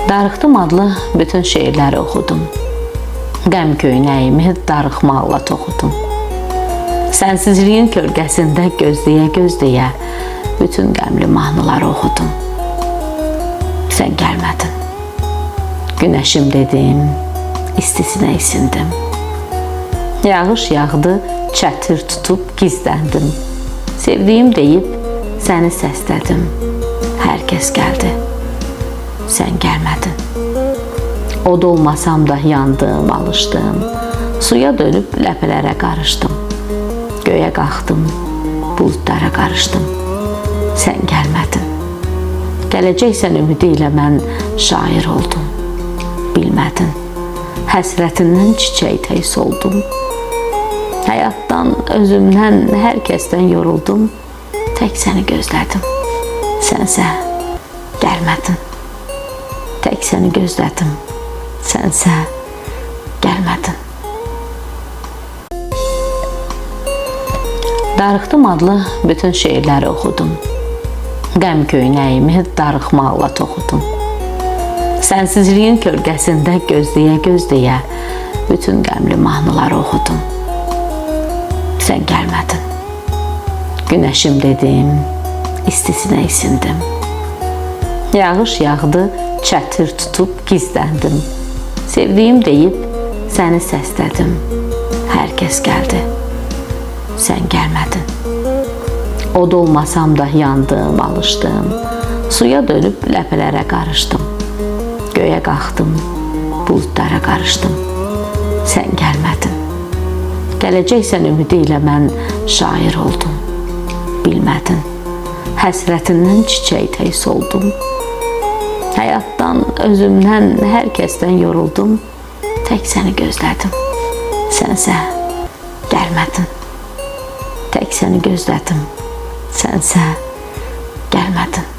Darıxdım adlı bütün şeirləri oxudum. Qəm köynəyimi darıxmaqla toxudum. Sənsizliyin kölgəsində gözləyə-gözləyə bütün qəmli mahnıları oxudum. Sən gəlmədin. Günəşim dedim, istisinə isindim. Yağış yağdı, çətir tutub gizləndim. Sevdiyim deyib səni səslədim. Hər kəs gəldi. Sən gəlmədin. Od olmasam da yandım, alışdım. Suya dönüb ləpələrə qarışdım. Göyə qalxdım, buludlara qarışdım. Sən gəlmədin. Gələcəksən ümidi ilə mən şair oldum. Bilmədin. Həsrətindən çiçək tək soldum. Həyatdan, özümdən, hər kəsdən yoruldum. Tək səni gözlədim. Sənsə gəlmədin. Tək səni gözlədim. Sənsə gəlmədin. Darıxdım adlı bütün şeirləri oxudum. Qəm köynəyimi darıxmaqla toxudum. Sənsizliyin kölgəsində gözləyə-gözləyə bütün qəmli mahnıları oxudum. Sən gəlmədin. Günəşim dedim, istisinə isindim. Yağış yağdı, çətir tutub gizləndim. Sevdiyim deyib səni səslədim. Hər kəs gəldi. Sən gəlmədin. Od olmasam da yandım, alışdım. Suya dönüb ləpələrə qarışdım. Göyə qalxdım, buludlara qarışdım. Sən gəlmədin. Gələcəksən ümidi ilə mən şair oldum. Bilmədin. Həsrətindən çiçək tək soldum. Həyatdan, özümdən, hər kəsdən yoruldum. Tək səni gözlədim. Sənsə gəlmədin. Tək səni gözlədim. Sənsə gəlmədin.